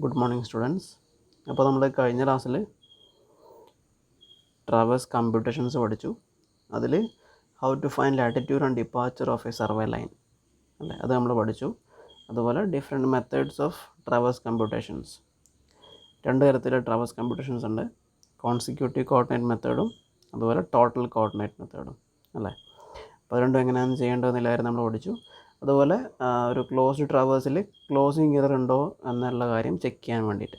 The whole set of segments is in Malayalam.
Good morning students. അപ്പോൾ നമ്മൾ കഴിഞ്ഞ ക്ലാസ്സിൽ ട്രാവേഴ്സ് കമ്പ്യൂട്ടേഷൻസ് പഠിച്ചു. അതിൽ how to find latitude and departure of a survey line അല്ലേ, അത് നമ്മൾ പഠിച്ചു. അതുപോലെ different methods of traverse computations. രണ്ട് തരത്തിലുള്ള ട്രാവേഴ്സ് കമ്പ്യൂട്ടേഷൻസ് ഉണ്ട്. കോൺസിക്യൂട്ടീവ് കോർഡിനേറ്റ് മെത്തേഡും അതുപോലെ ടോട്ടൽ കോർഡിനേറ്റ് മെത്തേഡും അല്ലേ. അപ്പോൾ രണ്ടും എങ്ങനെയാണ് ചെയ്യേണ്ടതെന്നില്ലായിരുന്നു നമ്മൾ പഠിച്ചു. അതുപോലെ ഒരു ക്ലോസ്ഡ് ട്രാവേഴ്സിൽ ക്ലോസിങ് എറർ ഉണ്ടോ എന്നുള്ള കാര്യം ചെക്ക് ചെയ്യാൻ വേണ്ടിയിട്ട്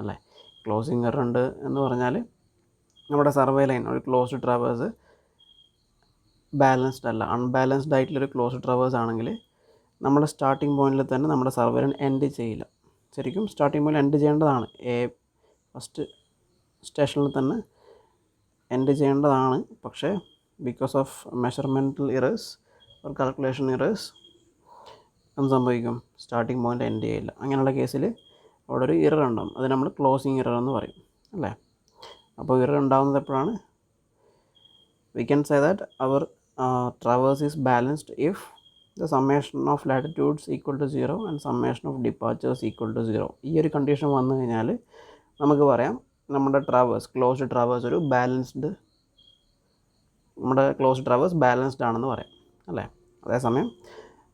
അല്ലേ. ക്ലോസിങ് എറർ ഉണ്ട് എന്ന് പറഞ്ഞാൽ നമ്മുടെ സർവേ ലൈൻ ഒരു ക്ലോസ്ഡ് ട്രാവേഴ്സ് ബാലൻസ്ഡ് അല്ല, അൺബാലൻസ്ഡ് ആയിട്ടുള്ളൊരു ക്ലോസ്ഡ് ട്രാവേഴ്സ് ആണെങ്കിൽ നമ്മുടെ സ്റ്റാർട്ടിംഗ് പോയിന്റിൽ തന്നെ നമ്മുടെ സർവേ ലൈൻ എൻഡ് ചെയ്യില്ല. ശരിക്കും സ്റ്റാർട്ടിംഗ് പോയിന്റ് എൻഡ് ചെയ്യേണ്ടതാണ്, ഫസ്റ്റ് സ്റ്റേഷനിൽ തന്നെ എൻഡ് ചെയ്യേണ്ടതാണ്. പക്ഷേ because of measurement errors or calculation errors എന്ത് സംഭവിക്കും, സ്റ്റാർട്ടിംഗ് പോയിന്റ് എൻഡ് ചെയ്യില്ല. അങ്ങനെയുള്ള കേസിൽ അവിടെ ഒരു ഇറർ ഉണ്ടാകും, അത് നമ്മൾ ക്ലോസിങ് ഇറർ എന്ന് പറയും അല്ലേ. അപ്പോൾ ഇറർ ഉണ്ടാകുന്നത് എപ്പോഴാണ്? We can say that our traverse is balanced if the summation of latitudes equal to 0 and summation of departures equal to 0. ഈ ഒരു കണ്ടീഷൻ വന്നു കഴിഞ്ഞാൽ നമുക്ക് പറയാം നമ്മുടെ ട്രാവേഴ്സ് ക്ലോസ്ഡ് ട്രാവേഴ്സ് ഒരു ബാലൻസ്ഡ്, നമ്മുടെ ക്ലോസ്ഡ് ട്രാവേഴ്സ് ബാലൻസ്ഡ് ആണെന്ന് പറയാം അല്ലേ. അതേസമയം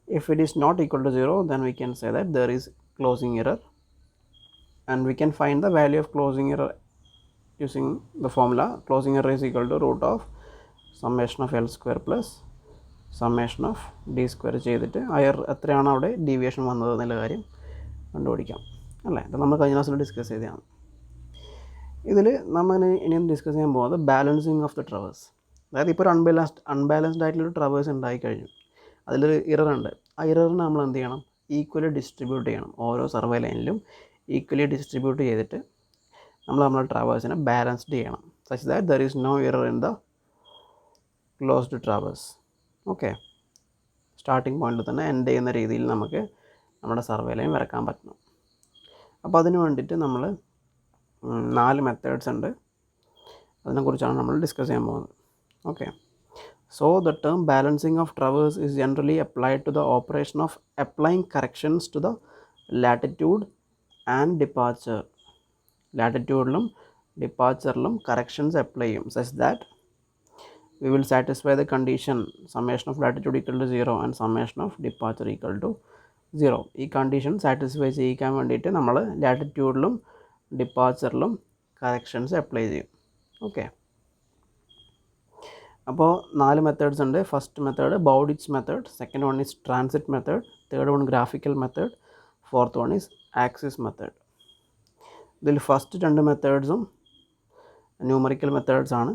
if it is not equal to 0, then we can say that there is closing error, and we can find the value of closing error using the formula closing error is equal to root of summation of L square plus summation of D square ചെയ്തിട്ട് എത്രയാണ് അവിടെ ഡീവിയേഷൻ വന്നത് എന്നുള്ള കാര്യം കണ്ടുപിടിക്കാം അല്ലേ. ഇത് നമ്മൾ കഴിഞ്ഞ ക്ലാസ്സിൽ ഡിസ്കസ് ചെയ്തതാണ്. ഇതിൽ നമ്മൾ ഇനിയും ഡിസ്കസ് ചെയ്യാൻ പോകുന്നത് ബാലൻസിങ് ഓഫ് ദ ട്രാവേഴ്സ്. അതായത് ഇപ്പോൾ ഒരു അൺബാലൻസ്ഡ് ആയിട്ടുള്ളൊരു ട്രാവേഴ്സ് ഉണ്ടായി കഴിഞ്ഞു, അതിലൊരു ഇറർ ഉണ്ട്. ആ ഇററിന് നമ്മൾ എന്ത് ചെയ്യണം, ഈക്വലി ഡിസ്ട്രിബ്യൂട്ട് ചെയ്യണം. ഓരോ സർവേ ലൈനിലും ഈക്വലി ഡിസ്ട്രിബ്യൂട്ട് ചെയ്തിട്ട് നമ്മൾ നമ്മുടെ ട്രാവേഴ്സിനെ ബാലൻസ്ഡ് ചെയ്യണം, such that there is no error in the closed traverse. Okay, starting പോയിന്റിൽ തന്നെ എൻഡ് ചെയ്യുന്ന രീതിയിൽ നമുക്ക് നമ്മുടെ സർവേ ലൈൻ വരക്കാൻ പറ്റണം. അപ്പോൾ അതിന് വേണ്ടിയിട്ട് നമ്മൾ 4 മെത്തേഡ്സ് ഉണ്ട്, അതിനെക്കുറിച്ചാണ് നമ്മൾ ഡിസ്കസ് ചെയ്യാൻ പോകുന്നത്. Okay, so the term balancing of traverse is generally applied to the operation of applying corrections to the latitude and departure. ലാറ്റിറ്റ്യൂഡിലും ഡിപ്പാർച്ചറിലും കറക്ഷൻസ് അപ്ലൈ ചെയ്യും, such that we will satisfy the condition summation of latitude equal to 0 and summation of departure equal to 0. ഈ കണ്ടീഷൻ സാറ്റിസ്ഫൈ ചെയ്യിക്കാൻ വേണ്ടിയിട്ട് നമ്മൾ ലാറ്റിറ്റ്യൂഡിലും ഡിപ്പാർച്ചറിലും കറക്ഷൻസ് അപ്ലൈ ചെയ്യും. ഓക്കെ, അപ്പോൾ 4 മെത്തേഡ്സ് ഉണ്ട്. First method Bowditch method, second one is transit method, third one graphical method, fourth one is axis method. ഇതിൽ ഫസ്റ്റ് 2 മെത്തേഡ്സും ന്യൂമറിക്കൽ മെത്തേഡ്സ് ആണ്,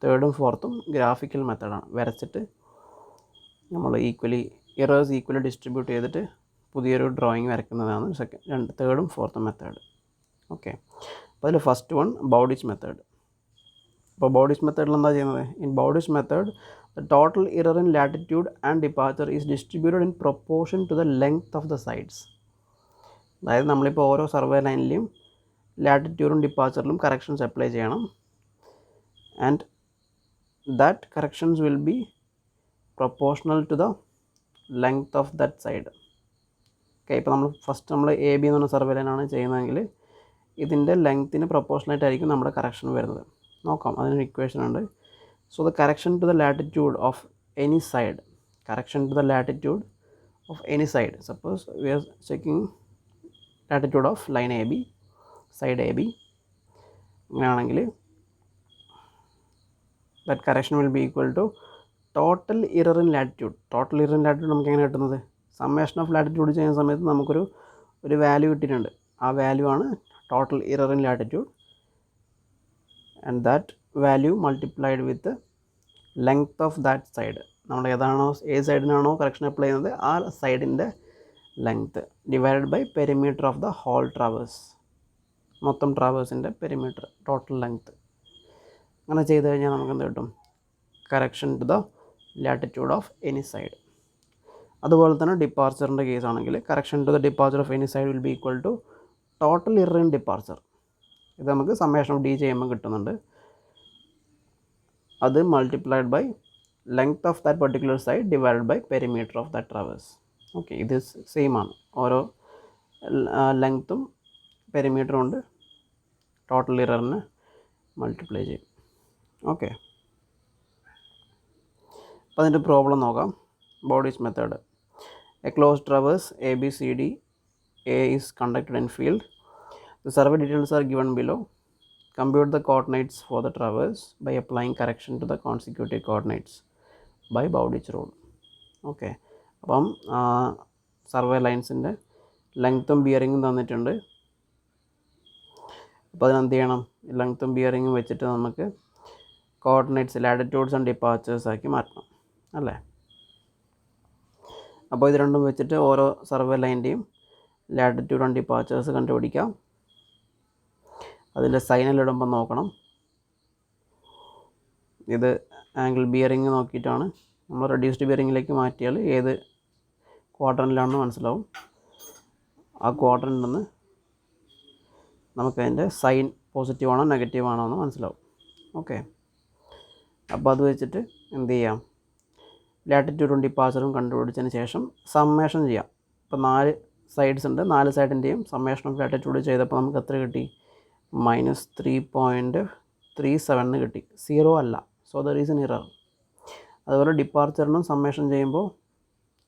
തേർഡും ഫോർത്തും ഗ്രാഫിക്കൽ മെത്തേഡാണ്. വരച്ചിട്ട് നമ്മൾ ഇറേഴ്സ് ഈക്വലി ഡിസ്ട്രിബ്യൂട്ട് ചെയ്തിട്ട് പുതിയൊരു ഡ്രോയിങ് വരയ്ക്കുന്നതാണ് തേർഡും ഫോർത്തും മെത്തേഡ്. ഓക്കെ, അപ്പോൾ അതിൽ ഫസ്റ്റ് വൺ ബൗഡിച്ച് മെത്തേഡ്. അപ്പോൾ ബൗഡിച്ച് മെത്തേഡിൽ എന്താ ചെയ്യുന്നത്? In Bowditch method the total error in latitude and departure is distributed in proportion to the length of the sides. അതായത് നമ്മളിപ്പോൾ ഓരോ സർവേ ലൈനിലും ലാറ്റിറ്റ്യൂഡും ഡിപ്പാർച്ചറിലും കറക്ഷൻസ് അപ്ലൈ ചെയ്യണം, and that corrections will be proportional to the length of that side. Okay, ഇപ്പോൾ നമ്മൾ എ ബി എന്ന് പറഞ്ഞ സർവേ ലൈനാണ് ചെയ്യുന്നതെങ്കിൽ ഇതിൻ്റെ ലെങ്ത്തിന് പ്രൊപ്പോർഷണലായിട്ടായിരിക്കും നമ്മുടെ കറക്ഷൻ വരുന്നത്. നോക്കാം, അതിനൊരു ഇക്വേഷൻ ഉണ്ട്. So the correction to the latitude of any side, suppose we are checking latitude of line A B, side A B, അങ്ങനെയാണെങ്കിൽ that correction will be equal to total error in latitude. Total error in latitude നമുക്ക് എങ്ങനെ കിട്ടുന്നത്? സമ്മേഷൻ ഓഫ് ലാറ്റിറ്റ്യൂഡ് ചെയ്യുന്ന സമയത്ത് നമുക്കൊരു വാല്യൂ കിട്ടിയിട്ടുണ്ട്. ആ വാല്യൂ ആണ് total error in latitude, and that value multiplied with the length of that side. നമ്മൾ ഏത് സൈഡിനാണോ കറക്ഷൻ അപ്ലൈ ചെയ്യുന്നത് ആ സൈഡിൻ്റെ length divided by perimeter of the whole traverse, മൊത്തം ട്രാവേഴ്സിൻ്റെ പെരിമീറ്റർ ടോട്ടൽ ലെങ്ത്ത്. അങ്ങനെ ചെയ്ത് കഴിഞ്ഞാൽ നമുക്ക് എന്ത് കിട്ടും? Correction to the latitude of any side. അതുപോലെ തന്നെ ഡിപ്പാർച്ചറിൻ്റെ കേസ് ആണെങ്കിൽ correction to the departure of any side will be equal to total error in departure. ഇത് നമുക്ക് സമ്മേഷൻ ഓഫ് ഡി ചെയ്യുമ്പോൾ കിട്ടുന്നുണ്ട്. അത് multiplied by length of that particular side divided by perimeter of that traverse. Okay, ഇത് സെയിം ആണ് ഓരോ ലെങ്ത്തും പെരിമീറ്ററും കൊണ്ട് ടോട്ടൽ ഇററിനെ മൾട്ടിപ്ലൈ ചെയ്യും. ഓക്കെ, അപ്പോൾ അതിൻ്റെ പ്രോബ്ലം നോക്കാം. Bodies method. A closed traverse ABCD. A is conducted in field. The survey details are given below. Compute the coordinates for the traverse by applying correction to the consecutive coordinates by Bowditch rule. Okay, അപ്പം സർവേ ലൈൻസിൻ്റെ ലെങ്ത്തും ബിയറിങ്ങും തന്നിട്ടുണ്ട്. അപ്പോൾ അതിനെന്ത് ചെയ്യണം? ലെങ്ത്തും ബിയറിങ്ങും വെച്ചിട്ട് നമുക്ക് കോർഡിനേറ്റ്സ് ലാറ്റിറ്റ്യൂഡ്സ് ആൻഡ് ഡിപ്പാർച്ചേഴ്സ് ആക്കി മാറ്റണം അല്ലേ? അപ്പോൾ ഇത് രണ്ടും വെച്ചിട്ട് ഓരോ സർവേ ലൈൻ്റെയും ലാറ്റിറ്റ്യൂഡ് ആൻഡ് ഡിപ്പാർച്ചേഴ്സ് കണ്ടുപിടിക്കാം. അതിൻ്റെ സൈനിലിടുമ്പോൾ നോക്കണം. ഇത് ആംഗിൾ ബിയറിങ് നോക്കിയിട്ടാണ് നമ്മൾ റെഡ്യൂസ്ഡ് ബിയറിങ്ങിലേക്ക് മാറ്റിയാൽ ഏത് ക്വാഡ്രൻറ്റിലാണെന്ന് മനസ്സിലാവും. ആ ക്വാഡ്രൻറ്റിൽ നിന്ന് നമുക്കതിൻ്റെ സൈൻ പോസിറ്റീവ് ആണോ നെഗറ്റീവ് ആണോ എന്ന് മനസ്സിലാവും. ഓക്കെ, അപ്പോൾ അത് വെച്ചിട്ട് എന്ത് ചെയ്യാം? ലാറ്റിറ്റ്യൂഡും ഡിപ്പാർച്ചറും കണ്ടുപിടിച്ചതിന് ശേഷം സമ്മേഷൻ ചെയ്യാം. ഇപ്പോൾ 4 സൈഡ്സ് ഉണ്ട്. 4 സൈഡിൻ്റെയും സമ്മേഷൻ ഓഫ് ലാറ്റിറ്റ്യൂഡ് ചെയ്തപ്പോൾ നമുക്ക് എത്ര കിട്ടി? -3.37 കിട്ടി. 0 അല്ല. So there is N error. അതുപോലെ ഡിപ്പാർച്ചറിനും സമ്മേഷൻ ചെയ്യുമ്പോൾ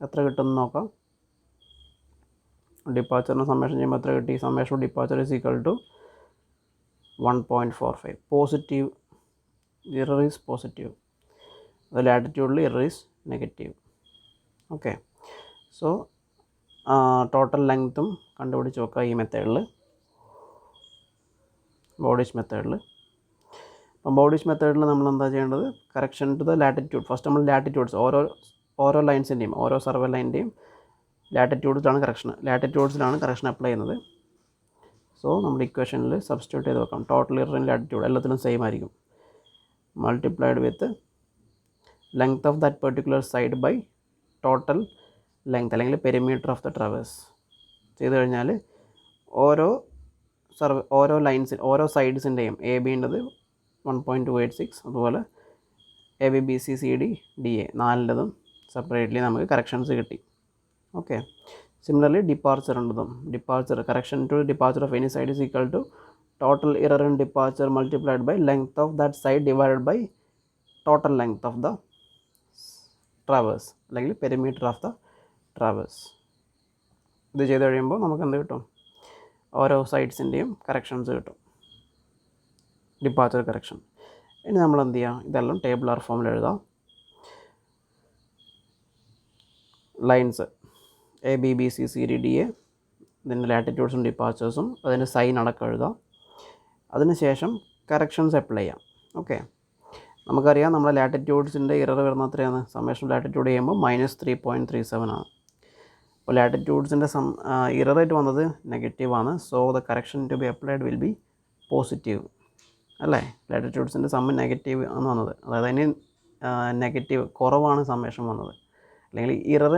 എത്ര കിട്ടുമെന്ന് നോക്കാം. ഡിപ്പാർച്ചറിനും സമ്മേഷൻ ചെയ്യുമ്പോൾ എത്ര കിട്ടി? Summation of departure is equal to 1.45. Positive. Error is positive. അത് ലാറ്റിറ്റ്യൂഡിൽ error is negative. Okay, so total ലെങ്ത്തും കണ്ടുപിടിച്ച് നോക്കുക ഈ മെത്തേഡിൽ, ബോഡീസ് മെത്തേഡിൽ. അപ്പം ബോഡീസ് മെത്തേഡിൽ നമ്മൾ എന്താ ചെയ്യേണ്ടത്? Correction to the latitude. First നമ്മൾ ലാറ്റിറ്റ്യൂഡ്സ് ഓരോ ലൈൻസിൻ്റെയും ഓരോ സർവേ ലൈൻ്റെയും ലാറ്റിറ്റ്യൂഡ്സിലാണ് കറക്ഷൻ അപ്ലൈ ചെയ്യുന്നത്. സോ നമ്മുടെ ഇക്വേഷനിൽ സബ്സ്റ്റിറ്റ്യൂട്ട് ചെയ്ത് വെക്കാം. ടോട്ടൽ ഇറർ ഇൻ ലാറ്റിറ്റ്യൂഡ് എല്ലാത്തിലും സെയിം ആയിരിക്കും. Multiplied with length of that particular side by total length അല്ലെങ്കിൽ പെരിമീറ്റർ ഓഫ് ദ ട്രാവേഴ്സ് ചെയ്ത് കഴിഞ്ഞാൽ ഓരോ ഓരോ സൈഡ്സിൻ്റെയും ABൻ്റെത് 1.286, അതുപോലെ ABBCCD DA 4ൻ്റെതും സെപ്പറേറ്റ്ലി നമുക്ക് കറക്ഷൻസ് കിട്ടി. ഓക്കെ, സിമിലർലി ഡിപ്പാർച്ചറിൻ്റെതും correction to departure of any side is equal to total error in departure multiplied by length of that side divided by total length of the traverse അല്ലെങ്കിൽ പെരിമീറ്റർ ഓഫ് ദ ട്രാവേഴ്സ്. ഇത് ചെയ്ത് കഴിയുമ്പോൾ നമുക്ക് എന്ത് കിട്ടും? ഓരോ സൈഡ്സിൻ്റെയും കറക്ഷൻസ് കിട്ടും, ഡിപ്പാർച്ചർ കറക്ഷൻ. ഇനി നമ്മൾ എന്ത് ചെയ്യുക? ഇതെല്ലാം ടേബിളാർ ഫോമിൽ എഴുതാം. ലൈൻസ് ABBCCDDA, ഇതിൻ്റെ ലാറ്റിറ്റ്യൂഡ്സും ഡിപ്പാർച്ചേഴ്സും അതിൻ്റെ സൈൻ അടക്കം എഴുതാം. അതിനുശേഷം കറക്ഷൻസ് അപ്ലൈ ചെയ്യാം. ഓക്കെ, നമുക്കറിയാം നമ്മുടെ ലാറ്റിറ്റ്യൂഡ്സിൻ്റെ ഇറർ വരുന്ന എത്രയാണ്? സമ്മേഷൻ ലാറ്റിറ്റ്യൂഡ് ചെയ്യുമ്പോൾ -3.37 ആണ്. അപ്പോൾ ലാറ്റിറ്റ്യൂഡ്സിൻ്റെ ഇറർ ആയിട്ട് വന്നത് നെഗറ്റീവാണ്. So the correction to be applied will be positive അല്ലേ? ലാറ്റിറ്റ്യൂഡ്സിൻ്റെ സമ്മ് നെഗറ്റീവ് ആണ് വന്നത്. അതായത് അതിന് നെഗറ്റീവ് കുറവാണ് സമ്മേഷൻ വന്നത്, അല്ലെങ്കിൽ ഇറർ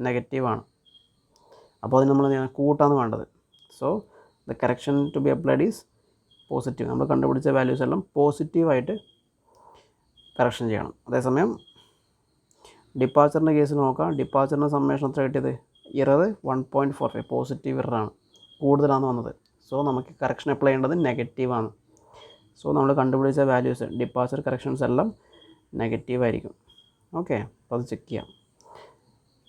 നെഗറ്റീവാണ്. അപ്പോൾ അത് നമ്മൾ കൂട്ടാണ് വേണ്ടത്. So the correction to be applied is positive. നമ്മൾ കണ്ടുപിടിച്ച വാല്യൂസ് എല്ലാം പോസിറ്റീവായിട്ട് കറക്ഷൻ ചെയ്യണം. അതേസമയം ഡിപ്പാർച്ചറിൻ്റെ കേസിൽ നോക്കാം. ഡിപ്പാർച്ചറിൻ്റെ സമ്മേഷൻ എത്ര കിട്ടിയത്? ഇറർ 1.45 പോസിറ്റീവ് ഇററാണ്, കൂടുതലാണ് വന്നത്. സോ നമുക്ക് കറക്ഷൻ അപ്ലൈ ചെയ്യേണ്ടത് നെഗറ്റീവാണ്. സോ നമ്മൾ കണ്ടുപിടിച്ച വാല്യൂസ് ഡിപ്പാർച്ചർ കറക്ഷൻസ് എല്ലാം നെഗറ്റീവായിരിക്കും. ഓക്കെ, അപ്പോൾ അത് ചെക്ക് ചെയ്യാം.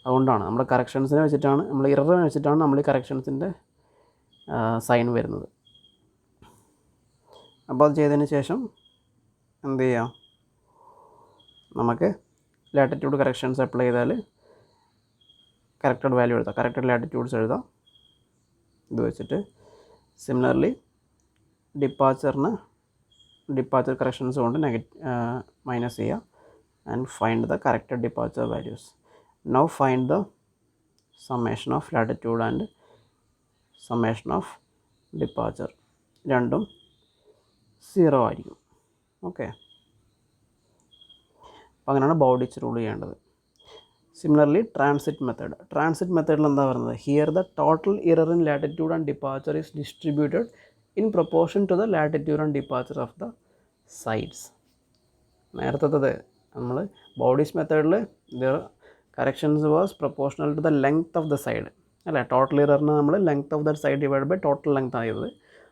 അതുകൊണ്ടാണ് നമ്മൾ കറക്ഷൻസിനെ വെച്ചിട്ടാണ്, നമ്മൾ ഇററിനെ വെച്ചിട്ടാണ് നമ്മൾ ഈ കറക്ഷൻസിൻ്റെ സൈൻ വരുന്നത്. അപ്പോൾ അത് ചെയ്തതിന് ശേഷം എന്ത് ചെയ്യാം? നമുക്ക് ലാറ്റിറ്റ്യൂഡ് കറക്ഷൻസ് അപ്ലൈ ചെയ്താൽ കറക്റ്റഡ് വാല്യൂ എഴുതാം, കറക്റ്റഡ് ലാറ്റിറ്റ്യൂഡ്സ് എഴുതാം. ഇത് വെച്ചിട്ട് സിമിലർലി ഡിപ്പാർച്ചർ കറക്ഷൻസ് കൊണ്ട് മൈനസ് ചെയ്യുക and find the corrected departure values. Now find the summation of latitude and summation of departure. രണ്ടും 0 ആയിരിക്കും. ഓക്കെ, അപ്പോൾ അങ്ങനെയാണ് ബൗഡിച്ച് റൂൾ ചെയ്യേണ്ടത്. സിമിലർലി ട്രാൻസിറ്റ് മെത്തേഡിൽ എന്താ പറയുന്നത്? Here the total error in latitude and departure is distributed in proportion to the latitude and departure of the sides. നേരത്തത് നമ്മൾ ബൗഡിച്ച് മെത്തേഡിൽ the corrections was proportional to the length of the side അല്ലേ? ടോട്ടൽ ഇററിന് നമ്മൾ length of that side divide by total length ആയത്.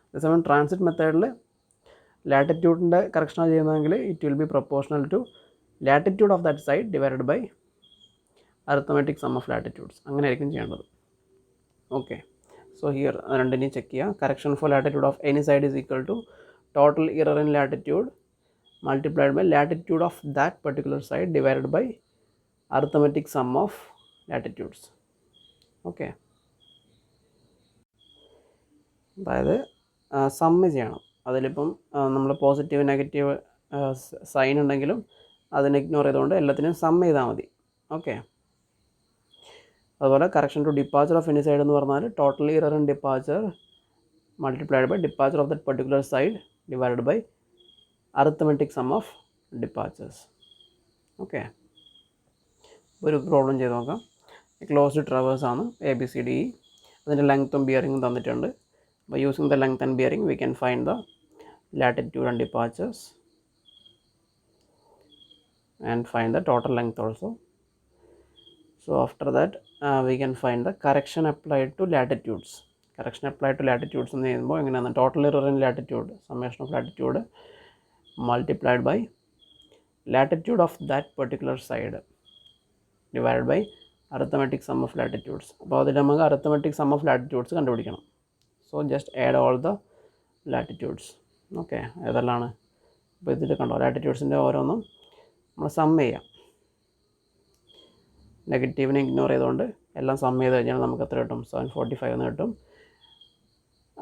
അതേസമയം ട്രാൻസിറ്റ് മെത്തേഡിൽ ലാറ്റിറ്റ്യൂഡിൻ്റെ കറക്ഷനാണ് ചെയ്യുന്നതെങ്കിൽ it will be proportional to latitude of that side divide by arithmetic sum of latitudes. അങ്ങനെ ആയിരിക്കും ചെയ്യേണ്ടത്. ഓക്കെ, സോ ഹിയർ രണ്ടിനെയും ചെക്ക് ചെയ്യുക. Correction for latitude of any side is equal to total error in latitude multiplied by latitude of that particular side divided by arithmetic sum of latitudes. Okay, അതായത് സമ്മ് ചെയ്യണം. അതിലിപ്പം നമ്മൾ പോസിറ്റീവ് നെഗറ്റീവ് സൈൻ ഉണ്ടെങ്കിലും അതിനെ ഇഗ്നോർ ചെയ്തുകൊണ്ട് എല്ലാത്തിനും സമ്മ് ചെയ്താൽ മതി. ഓക്കെ, അതുപോലെ correction to departure of any side എന്ന് പറഞ്ഞാൽ total error in departure multiplied by departure of that particular side divided by arithmetic sum of departures. Okay, ഒരു പ്രോബ്ലം ചെയ്ത് നോക്കാം. ക്ലോസ്ഡ് ട്രാവേഴ്സ് ആണ് ABCDE. അതിൻ്റെ ലെങ്ത്തും ബിയറിങ്ങും തന്നിട്ടുണ്ട്. By using the length and bearing we can find the latitude and departures and find the total length also. So after that we can find the correction applied to latitudes. Correction applied to latitudes എന്ന് ചെയ്യുമ്പോൾ എങ്ങനെയാണ്? Total error in latitude, summation of latitude multiplied by latitude of that particular side divided by arithmetic sum of latitudes. അപ്പോൾ അതിൽ നമുക്ക് arithmetic sum of latitudes കണ്ടുപിടിക്കണം. So just add all the latitudes. Okay, ഏതെല്ലാമാണ്? അപ്പോൾ ഇതിൽ കണ്ടോ, ലാറ്റിറ്റ്യൂഡ്സിൻ്റെ ഓരോന്നും നമ്മൾ സം ചെയ്യാം. നെഗറ്റീവിനെ ഇഗ്നോർ ചെയ്തുകൊണ്ട് എല്ലാം സം ചെയ്ത് കഴിഞ്ഞാൽ നമുക്ക് എത്ര കിട്ടും? 745 എന്ന് കിട്ടും.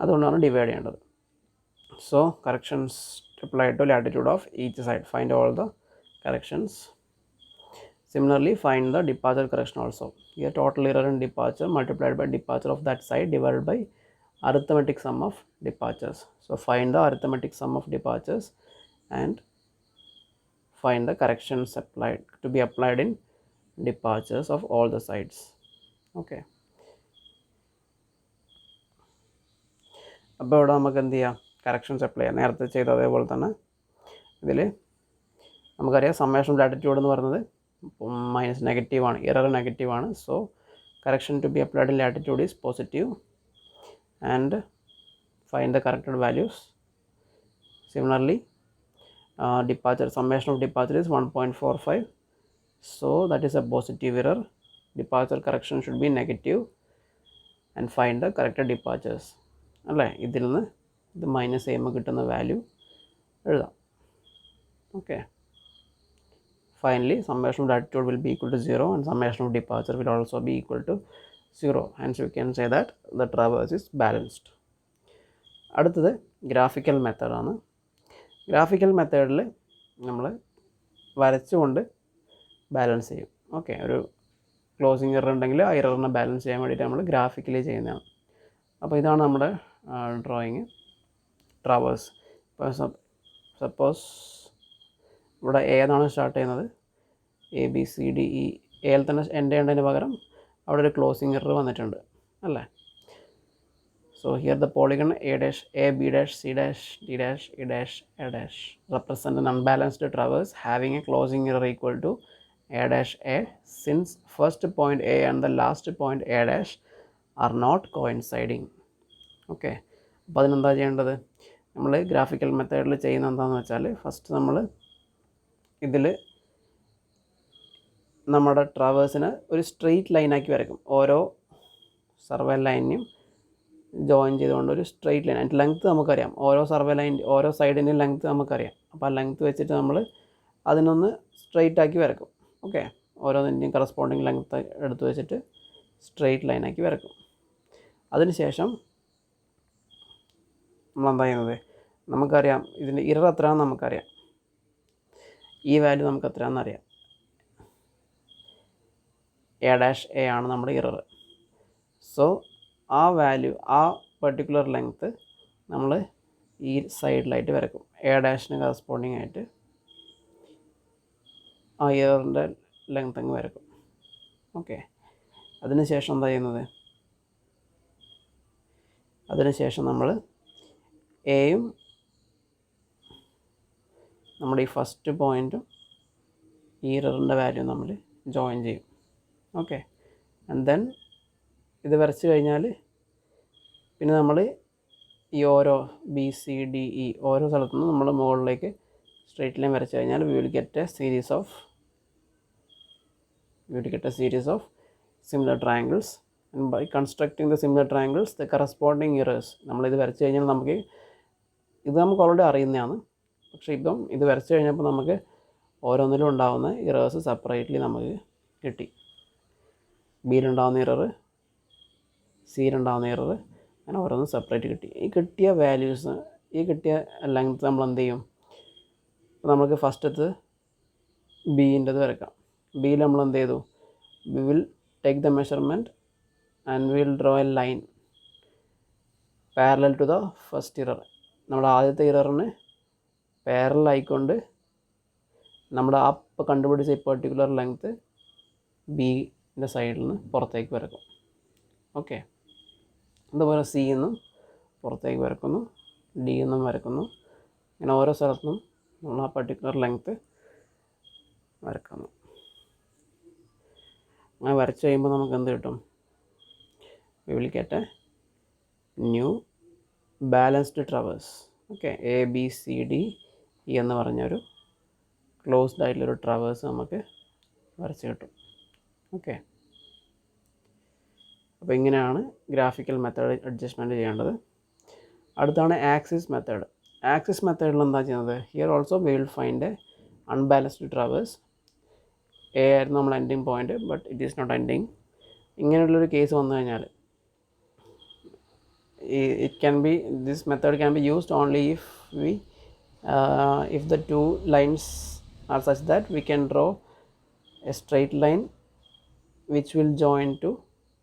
അതുകൊണ്ടാണ് ഡിവൈഡ് ചെയ്യേണ്ടത്. So corrections applied to latitude of each side. Find all the corrections. Similarly, find the departure correction also. Here total error in departure multiplied by departure of that side divided by arithmetic sum of departures. So find the arithmetic sum of departures and find the corrections applied to be applied in departures of all the sides. Okay. അപ്പോൾ ഇവിടെ നമുക്ക് എന്ത് ചെയ്യാം? കറക്ഷൻസ് അപ്ലൈ ചെയ്യാം. നേരത്തെ ചെയ്ത അതേപോലെ തന്നെ ഇതിൽ നമുക്കറിയാം സമ്മേഷൻ ഓഫ് ലാറ്റിറ്റ്യൂഡ് എന്ന് പറയുന്നത് മൈനസ് നെഗറ്റീവാണ്, എറർ നെഗറ്റീവാണ്. So correction to be applied in latitude is positive and find the corrected values. Similarly departure, summation of departure is 1.45. So that is a positive error. Departure correction should be negative and find the corrected departures. അല്ലേ? ഇതിൽ നിന്ന് ഇത് മൈനസ് ചെയ്യുമ്പോൾ കിട്ടുന്ന വാല്യൂ എഴുതാം. Okay, finally summation of latitude will be equal to 0 and summation of departure will also be equal to 0. Hence we can say that the traverse is balanced. അടുത്തത് ഗ്രാഫിക്കൽ മെത്തേഡാണ്. ഗ്രാഫിക്കൽ മെത്തേഡിൽ നമ്മൾ വരച്ചുകൊണ്ട് ബാലൻസ് ചെയ്യും. ഓക്കെ, ഒരു ക്ലോസിങ് എറർ ഉണ്ടെങ്കിൽ ആ എററിനെ ബാലൻസ് ചെയ്യാൻ വേണ്ടിയിട്ട് നമ്മൾ ഗ്രാഫിക്കലി ചെയ്യുന്നതാണ്. അപ്പോൾ ഇതാണ് നമ്മുടെ ഡ്രോയിങ് ട്രാവേഴ്സ്. ഇപ്പോൾ സപ്പോസ് ഇവിടെ ഏതാണ് സ്റ്റാർട്ട് ചെയ്യുന്നത്? ABCDE. എയിൽ തന്നെ എൻഡ് ചെയ്യേണ്ടതിന് പകരം അവിടെ ഒരു ക്ലോസിങ് എറർ വന്നിട്ടുണ്ട് അല്ലേ? So here the polygon A dash, A, B dash, C dash, D dash, E dash, A dash represent an unbalanced traverse having a closing error equal to A dash A, since first point A and the last point A dash are not coinciding. Okay, അപ്പോൾ അതിനെന്താ ചെയ്യേണ്ടത്? നമ്മൾ ഗ്രാഫിക്കൽ മെത്തേഡിൽ ചെയ്യുന്ന എന്താണെന്ന് വെച്ചാൽ ഫസ്റ്റ് നമ്മൾ ഇതിൽ നമ്മുടെ ട്രാവേഴ്സിന് ഒരു സ്ട്രെയിറ്റ് ലൈനാക്കി വരയ്ക്കും. ഓരോ സർവേ ലൈനിനും ജോയിൻ ചെയ്തുകൊണ്ട് ഒരു സ്ട്രെയിറ്റ് ലൈൻ. അതിൻ്റെ ലെങ്ത്ത് നമുക്കറിയാം, ഓരോ സർവേ ലൈൻ ഓരോ സൈഡിൻ്റെയും ലെങ്ത്ത് നമുക്കറിയാം. അപ്പോൾ ആ ലെങ്ത്ത് വെച്ചിട്ട് നമ്മൾ അതിനൊന്ന് സ്ട്രെയിറ്റ് ആക്കി വരക്കും. ഓക്കെ, ഓരോന്നിൻ്റെയും കറസ്പോണ്ടിങ് ലെങ്ത്ത് എടുത്ത് വെച്ചിട്ട് സ്ട്രെയിറ്റ് ലൈനാക്കി വരക്കും. അതിനുശേഷം നമ്മളെന്താ ചെയ്യുന്നത്? നമുക്കറിയാം ഇതിൻ്റെ ഇറർ എത്രയാണെന്ന് നമുക്കറിയാം, ഈ വാല്യൂ നമുക്ക് എത്രയാണെന്ന് അറിയാം. A' ആണ് നമ്മുടെ ഇറർ. സോ ആ വാല്യൂ, ആ പെർട്ടിക്കുലർ ലെങ്ത്ത് നമ്മൾ ഈ സൈഡിലായിട്ട് വരക്കും. A' കറസ്പോണ്ടിങ് ആയിട്ട് ആ ഇയറിൻ്റെ ലെങ്ത്ത് അങ്ങ് വരക്കും. ഓക്കെ, അതിനുശേഷം എന്താ ചെയ്യുന്നത്? അതിനുശേഷം നമ്മൾ എയും നമ്മുടെ ഈ ഫസ്റ്റ് പോയിൻറ്റും ഈ ഇററിൻ്റെ വാല്യൂ നമ്മൾ ജോയിൻ ചെയ്യും. ഓക്കെ, ആൻഡ് ദെൻ ഇത് വരച്ച് കഴിഞ്ഞാൽ പിന്നെ നമ്മൾ ഈ ഓരോ ബി സി ഡി ഇ ഓരോ സ്ഥലത്തു നിന്നും നമ്മൾ മുകളിലേക്ക് സ്ട്രെയിറ്റ് ലൈൻ വരച്ച് കഴിഞ്ഞാൽ we will get a series of similar triangles, and by constructing the similar triangles the corresponding errors നമ്മളിത് വരച്ച് കഴിഞ്ഞാൽ നമുക്ക് ഇത് നമുക്ക് ഓൾറെഡി അറിയുന്നതാണ്. പക്ഷേ ഇപ്പം ഇത് വരച്ച് കഴിഞ്ഞപ്പോൾ നമുക്ക് ഓരോന്നിലും ഉണ്ടാകുന്ന ഇറേഴ്സ് സെപ്പറേറ്റ്ലി നമുക്ക് കിട്ടി. ബിയിലുണ്ടാകുന്ന ഇറർ, സിയിലുണ്ടാകുന്ന ഇറർ, അങ്ങനെ ഓരോന്നും സെപ്പറേറ്റ് കിട്ടി. ഈ കിട്ടിയ വാല്യൂസ്, ഈ കിട്ടിയ ലെങ്ത് നമ്മൾ എന്ത് ചെയ്യും? നമുക്ക് ഫസ്റ്റത്തെ ബീൻ്റെത് വരക്കാം. ബിയിൽ നമ്മൾ എന്ത് ചെയ്തു? We will take the measurement and will draw a line parallel to the first error. നമ്മുടെ ആദ്യത്തെ ഇററിന് പാരലൽ ആയിക്കൊണ്ട് നമ്മുടെ ആ കണ്ടുപിടിച്ച ഈ പെർട്ടിക്കുലർ ലെങ്ത്ത് ബിൻ്റെ സൈഡിൽ നിന്ന് പുറത്തേക്ക് വരക്കും. ഓക്കെ, അതുപോലെ സി നിന്നും പുറത്തേക്ക് വരക്കുന്നു, ഡി നിന്നും വരക്കുന്നു. ഇങ്ങനെ ഓരോ സ്ഥലത്തുനിന്നും നമ്മൾ ആ പർട്ടിക്കുലർ ലെങ്ത്ത് വരക്കുന്നു. അങ്ങനെ വരച്ച് കഴിയുമ്പോൾ നമുക്ക് എന്ത് കിട്ടും? We will get A new balanced traverse. Okay, A B C D E എന്ന് പറഞ്ഞൊരു ക്ലോസ്ഡ് ആയിട്ടുള്ളൊരു ട്രവേഴ്സ് നമുക്ക് വരച്ച് കിട്ടും. ഓക്കെ, അപ്പോൾ ഇങ്ങനെയാണ് ഗ്രാഫിക്കൽ മെത്തേഡ് അഡ്ജസ്റ്റ്മെൻറ്റ് ചെയ്യേണ്ടത്. അടുത്താണ് ആക്സിസ് മെത്തേഡ്. ആക്സിസ് മെത്തേഡിൽ എന്താ ചെയ്യുന്നത്? Here also we will find a unbalanced traverse. A ആയിരുന്നു നമ്മൾ ending point, but it is not ending. ഇങ്ങനെയുള്ളൊരു കേസ് വന്നു കഴിഞ്ഞാൽ this method can be used only if the two lines are such that we can draw a straight line which will join to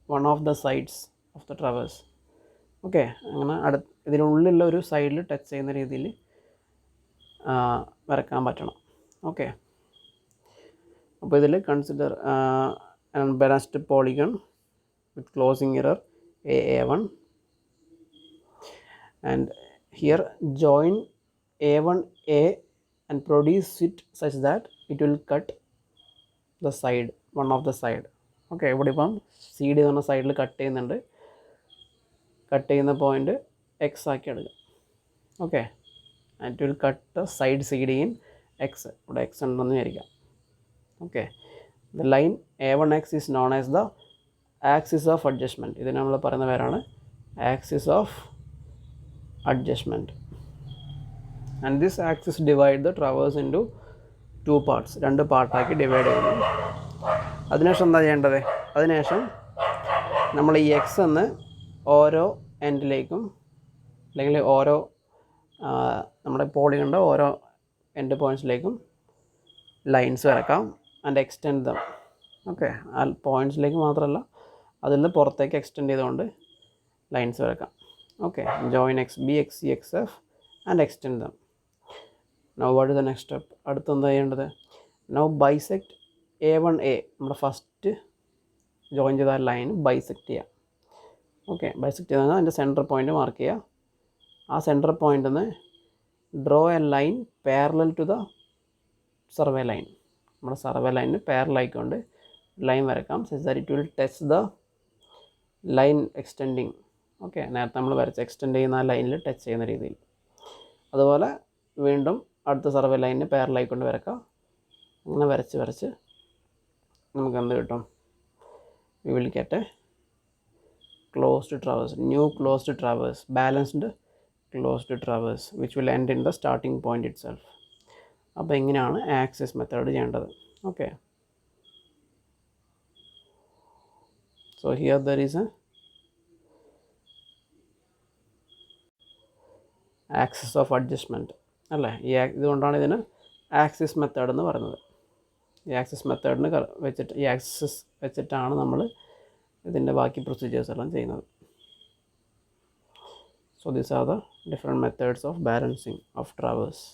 one of the sides of the traverse. Okay, അങ്ങനെ ഇതിനുള്ളിലുള്ള ഒരു സൈഡിൽ ടച്ച് ചെയ്യുന്ന രീതിയിൽ വരക്കാൻ പറ്റണം. ഓക്കെ, അപ്പോൾ ഇതിൽ consider unbalanced polygon with closing error A1, and here join A1A and produce it such that it will cut the side, one of the side. Okay, ഇവിടെ ഇപ്പം സി ഡി എന്ന് പറഞ്ഞ സൈഡിൽ കട്ട് ചെയ്യുന്നുണ്ട്. കട്ട് ചെയ്യുന്ന പോയിൻ്റ് എക്സ് ആക്കി എടുക്കുക. Okay, and it will cut the side C D in X. ഇവിടെ എക്സ് ഉണ്ടെന്ന് വിചാരിക്കാം. Okay, the line A1X is known as the axis of adjustment. ഇതിന് നമ്മൾ പറയുന്ന പേരാണ് axis of adjustment, and this axis divide the traverse into two parts. രണ്ട് പാർട്ടാക്കി ഡിവൈഡ് ചെയ്യുന്നു. അതിനുശേഷം എന്താ ചെയ്യേണ്ടത്? അതിനുശേഷം നമ്മൾ ഈ എക്സ് എന്ന് ഓരോ എൻഡിലേക്കും അല്ലെങ്കിൽ ഓരോ നമ്മുടെ പോളിഗണിൻ്റെ ഓരോ എൻഡ് പോയിൻറ്റ്സിലേക്കും ലൈൻസ് വരക്കാം. And extend dum. ഓക്കെ, ആ പോയിൻറ്റ്സിലേക്ക് മാത്രമല്ല, അതിൽ നിന്ന് പുറത്തേക്ക് എക്സ്റ്റെൻഡ് ചെയ്തുകൊണ്ട് ലൈൻസ് വരക്കാം. Okay, join XB, XC, XF and extend them. Now what is the next step? അടുത്ത എന്താ ചെയ്യേണ്ടത്? Now bisect A1A. നമ്മുടെ ഫസ്റ്റ് ജോയിൻ ചെയ്ത ലൈൻ ബൈസെക്റ്റ് ചെയ്യുക. ഓക്കെ, ബൈസെക്റ്റ് ചെയ്താൽ അതിൻ്റെ സെൻറ്റർ പോയിൻ്റ് മാർക്ക് ചെയ്യുക. ആ സെൻറ്റർ പോയിൻ്റിൽ നിന്ന് draw a line parallel to the survey line. നമ്മുടെ സർവേ ലൈനിന് പാരലൽ ആയിക്കൊണ്ട് ലൈൻ വരക്കാം. Such that it will touch the line extending. Okay, നേരത്തെ നമ്മൾ വരച്ച് എക്സ്റ്റെൻഡ് ചെയ്യുന്ന ആ ലൈനിൽ ടച്ച് ചെയ്യുന്ന രീതിയിൽ. അതുപോലെ വീണ്ടും അടുത്ത സർവേ ലൈനിന് പാരലായിക്കൊണ്ട് വരക്കാം. അങ്ങനെ വരച്ച് നമുക്ക് എന്ത് കിട്ടും? We will get A closed traverse, new closed traverse, balanced closed traverse which will end in the starting point it self. അപ്പോൾ ഇങ്ങനെയാണ് ആക്സിസ് മെത്തേഡ് ചെയ്യേണ്ടത്. Okay, so here there is A axis of adjustment അല്ലേ. ഇതുകൊണ്ടാണ് ഇതിന് ആക്സിസ് മെത്തേഡ് എന്ന് പറയുന്നത്. ഈ ആക്സിസ് മെത്തേഡിന് വെച്ചിട്ട്, ഈ ആക്സിസ് വെച്ചിട്ടാണ് നമ്മൾ ഇതിൻ്റെ ബാക്കി പ്രൊസീജിയേഴ്സ് എല്ലാം ചെയ്യുന്നത്. So these are the different methods of balancing of traverse.